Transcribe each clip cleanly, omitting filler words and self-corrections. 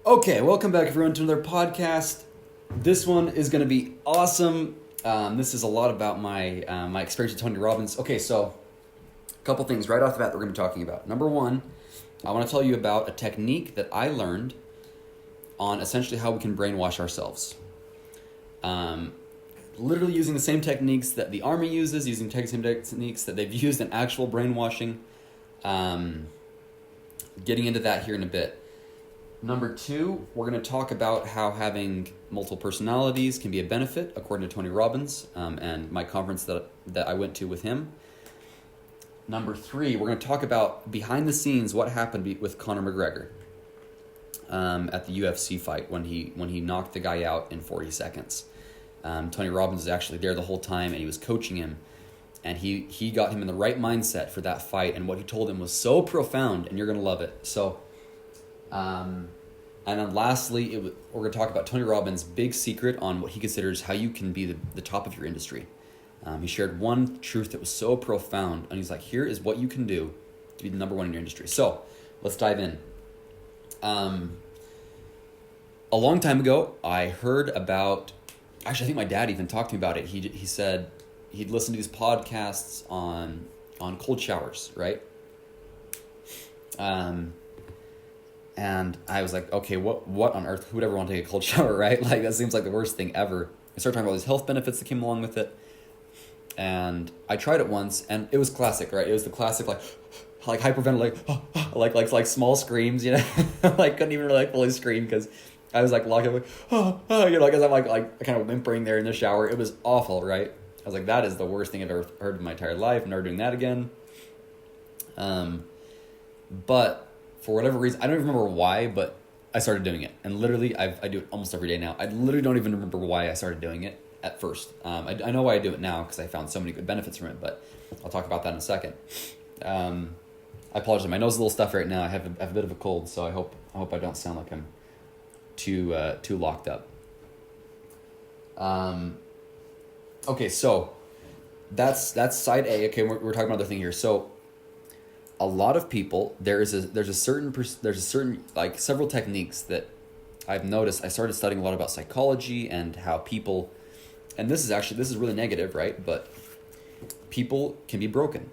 Okay, welcome back everyone to another podcast. This one is going to be awesome. This is a lot about my experience with Tony Robbins. Okay, so a couple things right off the bat that we're going to be talking about. Number one, I want to tell you about a technique that I learned on essentially how we can brainwash ourselves. Literally using the same techniques that the army uses, using the same techniques that they've used in actual brainwashing. Getting into that here in a bit. Number two, we're going to talk about how having multiple personalities can be a benefit, according to Tony Robbins, and my conference that I went to with him. Number three, we're going to talk about behind the scenes what happened with Conor McGregor at the UFC fight when he knocked the guy out in 40 seconds. Tony Robbins was actually there the whole time, and he was coaching him, and he got him in the right mindset for that fight, and what he told him was so profound, and you're going to love it. So... and then lastly, we're going to talk about Tony Robbins' big secret on what he considers how you can be the top of your industry. He shared one truth that was so profound, and he's like, here is what you can do to be the number one in your industry. So let's dive in. A long time ago, I heard about, actually I think my dad even talked to me about it. He said he'd listen to these podcasts on cold showers, right? And I was like, okay, what on earth? Who would ever want to take a cold shower, right? Like, that seems like the worst thing ever. I started talking about all these health benefits that came along with it. And I tried it once, and it was classic, right? It was the classic, like hyperventilate, like small screams, you know? Like, couldn't even really fully scream because I was like locked up, because I'm like kind of whimpering there in the shower. It was awful, right? I was like, that is the worst thing I've ever heard in my entire life. I'm never doing that again. But for whatever reason, I don't even remember why, but I started doing it. And literally, I do it almost every day now. I literally don't even remember why I started doing it at first. I know why I do it now because I found so many good benefits from it, but I'll talk about that in a second. I apologize. My nose is a little stuffed right now. I have a bit of a cold, so I hope I don't sound like I'm too locked up. Okay, so that's side A. Okay, we're talking about another thing here. So a lot of people, there's a certain like several techniques that I've noticed. I started studying a lot about psychology and how people, and this is really negative, right? But people can be broken.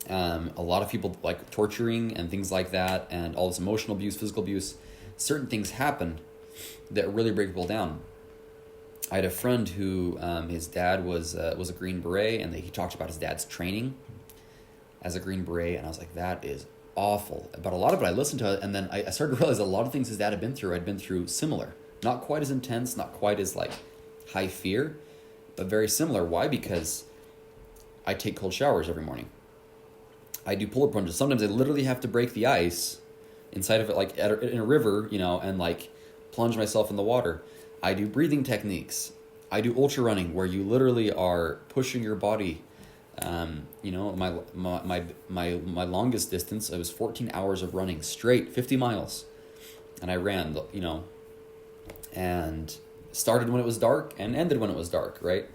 A lot of people like torturing and things like that, and all this emotional abuse, physical abuse. Certain things happen that really break people down. I had a friend who his dad was a Green Beret, and he talked about his dad's training as a Green Beret, and I was like, that is awful. But a lot of it I listened to, and then I started to realize a lot of things his dad had been through, I'd been through similar. Not quite as intense, not quite as like high fear, but very similar. Why? Because I take cold showers every morning. I do pull-up plunges. Sometimes I literally have to break the ice inside of it, like in a river, and like plunge myself in the water. I do breathing techniques. I do ultra running, where you literally are pushing your body. My longest distance, it was 14 hours of running straight, 50 miles. And I ran, and started when it was dark and ended when it was dark, right?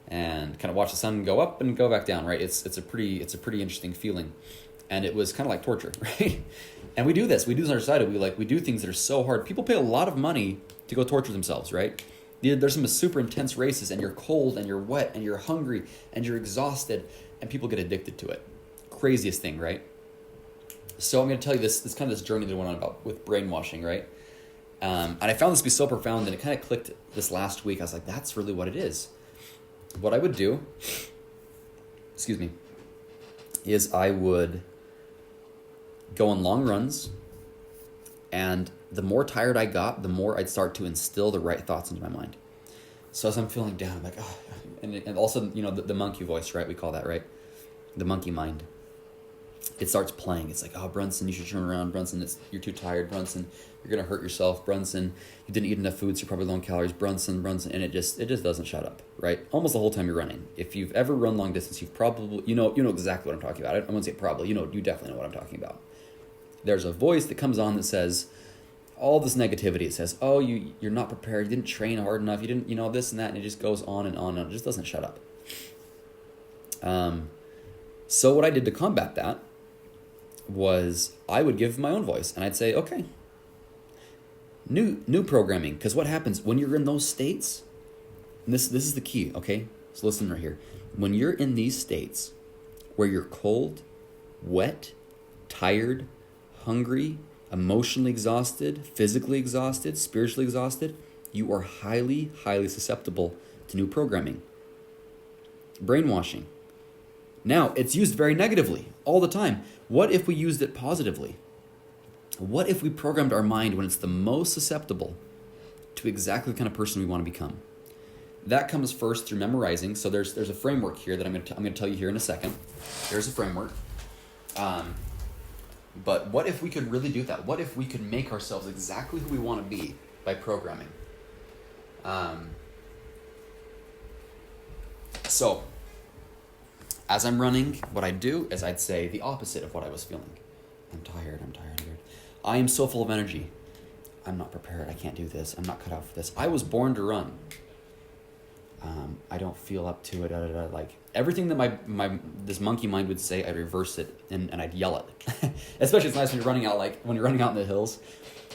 And kind of watch the sun go up and go back down, right? It's a pretty interesting feeling. And it was kind of like torture, right? And we do this on our side. We do things that are so hard. People pay a lot of money to go torture themselves, right? There's some super intense races, and you're cold, and you're wet, and you're hungry, and you're exhausted, and people get addicted to it. Craziest thing, right? So I'm going to tell you this kind of this journey that I went on about with brainwashing, right? And I found this to be so profound, and it kind of clicked this last week. I was like, that's really what it is. What I would do, is I would go on long runs, and the more tired I got, the more I'd start to instill the right thoughts into my mind. So as I'm feeling down, I'm like, oh, and also, the monkey voice, right? We call that, right? The monkey mind. It starts playing. It's like, oh, Brunson, you should turn around. Brunson, you're too tired. Brunson, you're going to hurt yourself. Brunson, you didn't eat enough food, so you're probably low on calories. Brunson, and it just doesn't shut up, right? Almost the whole time you're running. If you've ever run long distance, you've probably, you know exactly what I'm talking about. I wouldn't say probably, you definitely know what I'm talking about. There's a voice that comes on that says, all this negativity. It says, oh, you're not prepared, you didn't train hard enough, you didn't, this and that, and it just goes on and on, and it just doesn't shut up. So what I did to combat that was I would give my own voice, and I'd say, okay, New programming. Because what happens when you're in those states, and this is the key, okay? So listen right here. When you're in these states where you're cold, wet, tired, hungry, emotionally exhausted, physically exhausted, spiritually exhausted, you are highly, highly susceptible to new programming. Brainwashing. Now, it's used very negatively all the time. What if we used it positively? What if we programmed our mind when it's the most susceptible to exactly the kind of person we want to become? That comes first through memorizing. So there's a framework here that I'm going to tell you here in a second. There's a framework. But what if we could really do that? What if we could make ourselves exactly who we want to be by programming? So, as I'm running, what I do is I'd say the opposite of what I was feeling. I'm tired. I am so full of energy. I'm not prepared. I can't do this. I'm not cut out for this. I was born to run. I don't feel up to it. Like everything that my this monkey mind would say, I'd reverse it and I'd yell it. Especially it's nice when you're running out, like when you're running out in the hills.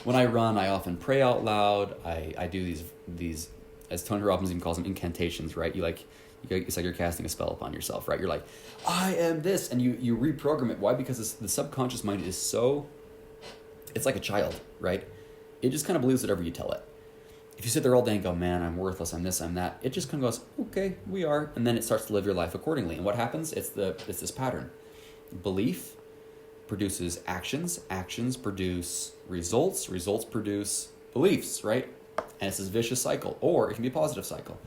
When I run, I often pray out loud. I do these as Tony Robbins even calls them, incantations, right? It's like you're casting a spell upon yourself, right? You're like, I am this, and you reprogram it. Why? Because the subconscious mind is so, it's like a child, right? It just kind of believes whatever you tell it. If you sit there all day and go, man, I'm worthless, I'm this, I'm that, it just kind of goes, okay, we are, and then it starts to live your life accordingly. And what happens? It's this pattern. Belief produces actions, actions produce results, results produce beliefs, right? And it's this vicious cycle, or it can be a positive cycle.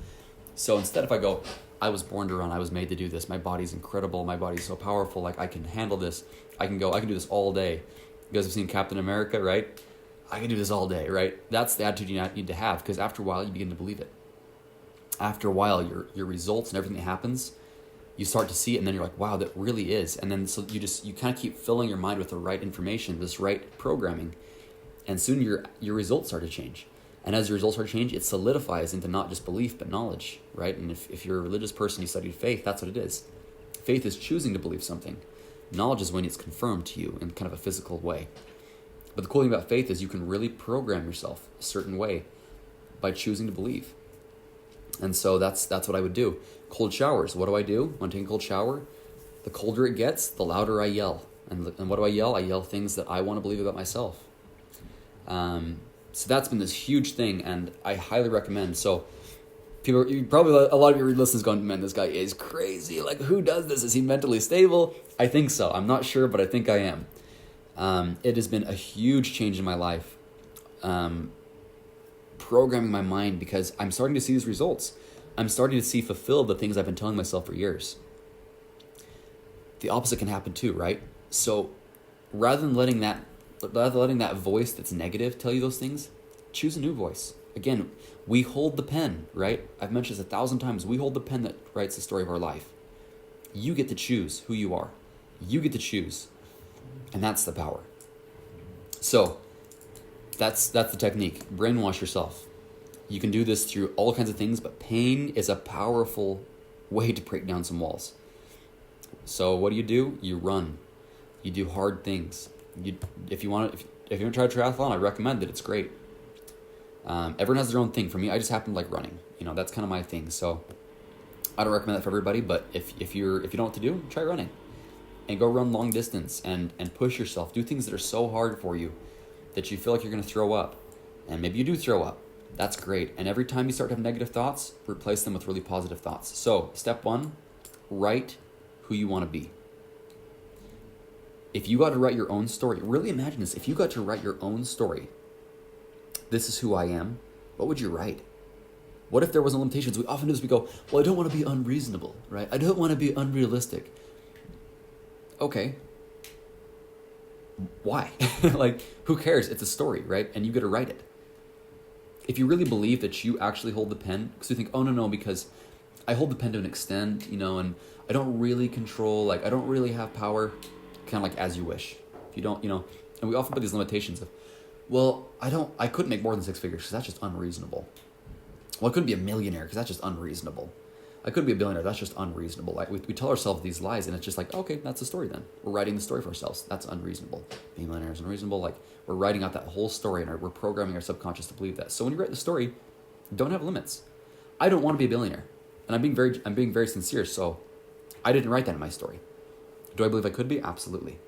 So instead, if I go, I was born to run, I was made to do this, my body's incredible, my body's so powerful, like I can handle this, I can do this all day. You guys have seen Captain America, right? I can do this all day, right? That's the attitude you need to have, because after a while, you begin to believe it. After a while, your results and everything that happens, you start to see it, and then you're like, wow, that really is. And then so you kind of keep filling your mind with the right information, this right programming, and soon your results start to change. And as your results start to change, it solidifies into not just belief, but knowledge, right? And if you're a religious person, you studied faith, that's what it is. Faith is choosing to believe something. Knowledge is when it's confirmed to you in kind of a physical way. But the cool thing about faith is you can really program yourself a certain way by choosing to believe. And so that's what I would do. Cold showers. What do I do when taking a cold shower? The colder it gets, the louder I yell. And what do I yell? I yell things that I want to believe about myself. So that's been this huge thing, and I highly recommend. So probably a lot of your listeners going, man, this guy is crazy. Like, who does this? Is he mentally stable? I think so. I'm not sure, but I think I am. It has been a huge change in my life. Programming my mind, because I'm starting to see these results. I'm starting to see fulfilled the things I've been telling myself for years. The opposite can happen too, right? So rather than letting that voice that's negative tell you those things, choose a new voice. Again, we hold the pen, right? I've mentioned this 1,000 times. We hold the pen that writes the story of our life. You get to choose who you are. You get to choose. And that's the power. So that's the technique. Brainwash yourself. You can do this through all kinds of things, but pain is a powerful way to break down some walls. So what do? You run. You do hard things. If you want to try a triathlon, I recommend it. It's great. Everyone has their own thing. For me, I just happen to like running. That's kind of my thing. So I don't recommend that for everybody. But if you don't know what to do, try running, and go run long distance and push yourself. Do things that are so hard for you that you feel like you're going to throw up, and maybe you do throw up. That's great. And every time you start to have negative thoughts, replace them with really positive thoughts. So step 1, write who you want to be. If you got to write your own story, really imagine this. If you got to write your own story, this is who I am, what would you write? What if there wasn't limitations? We often do this, we go, well, I don't want to be unreasonable, right? I don't want to be unrealistic. Okay. Why? Like, who cares? It's a story, right? And you get to write it. If you really believe that you actually hold the pen, because you think, oh, no, because I hold the pen to an extent, and I don't really control, like, I don't really have power, kind of like as you wish. If you don't, and we often put these limitations of, well, I couldn't make more than 6 figures because that's just unreasonable. Well, I couldn't be a millionaire because that's just unreasonable. I could be a billionaire. That's just unreasonable. Like we tell ourselves these lies, and it's just like, okay, that's the story then. We're writing the story for ourselves. That's unreasonable. Being a millionaire is unreasonable. Like we're writing out that whole story, and we're programming our subconscious to believe that. So when you write the story, don't have limits. I don't want to be a billionaire, and I'm being very sincere. So I didn't write that in my story. Do I believe I could be? Absolutely.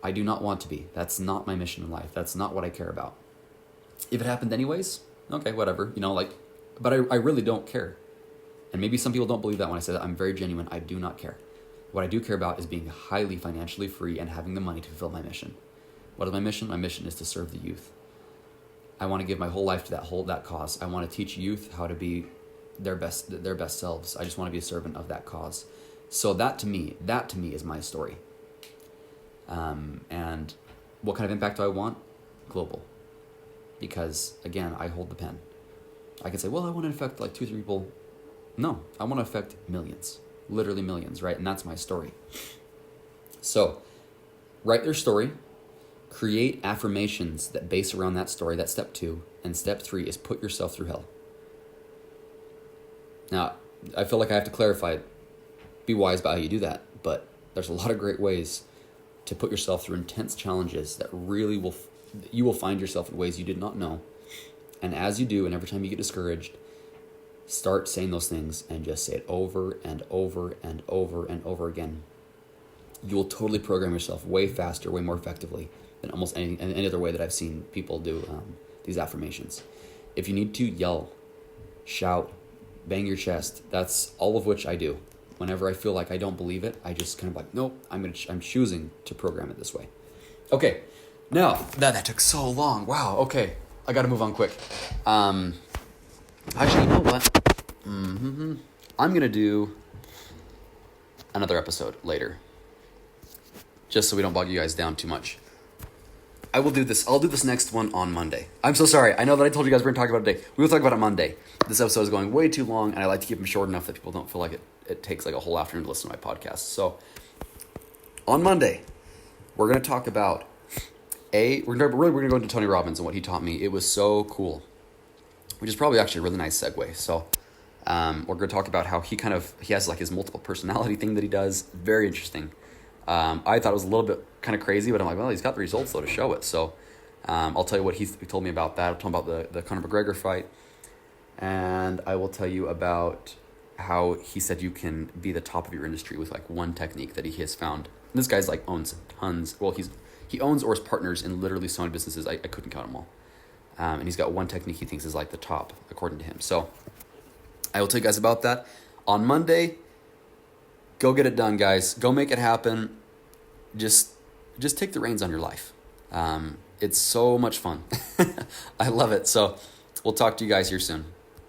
I do not want to be. That's not my mission in life. That's not what I care about. If it happened anyways, okay, whatever. But I really don't care. And maybe some people don't believe that when I say that. I'm very genuine. I do not care. What I do care about is being highly financially free and having the money to fulfill my mission. What is my mission? My mission is to serve the youth. I want to give my whole life to that cause. I want to teach youth how to be their best selves. I just want to be a servant of that cause. So that to me is my story. And what kind of impact do I want? Global. Because again, I hold the pen. I can say, well, I want to affect like 2-3 people. No, I want to affect millions, literally millions, right? And that's my story. So write their story, create affirmations that base around that story. That's step 2. And step 3 is put yourself through hell. Now, I feel like I have to clarify, be wise about how you do that, but there's a lot of great ways to put yourself through intense challenges that really you will find yourself in ways you did not know. And as you do, and every time you get discouraged, start saying those things and just say it over and over and over and over again. You will totally program yourself way faster, way more effectively than almost any other way that I've seen people do these affirmations. If you need to, yell, shout, bang your chest. That's all of which I do. Whenever I feel like I don't believe it, I just kind of like, nope, I'm choosing to program it this way. Okay, now that took so long. Wow. Okay, I got to move on quick. Actually, you know what? I'm gonna do another episode later, just so we don't bog you guys down too much. I'll do this next one on Monday. I'm so sorry. I know that I told you guys we're gonna talk about it today. We will talk about it Monday. This episode is going way too long, and I like to keep them short enough that people don't feel like it takes like a whole afternoon to listen to my podcast. So on Monday, we're gonna talk about we're gonna go into Tony Robbins and what he taught me. It was so cool, which is probably actually a really nice segue. So we're gonna talk about how he has like his multiple personality thing that he does. Very interesting. I thought it was a little bit kind of crazy, but I'm like, well, he's got the results though to show it. So I'll tell you what he told me about that. I'll tell him about the Conor McGregor fight, and I will tell you about how he said you can be the top of your industry with like one technique that he has found. And this guy's like owns tons. Well, he owns or is partners in literally so many businesses. I couldn't count them all. And he's got one technique he thinks is like the top according to him. So I will tell you guys about that on Monday. Go get it done, guys. Go make it happen. Just take the reins on your life. It's so much fun. I love it. So we'll talk to you guys here soon.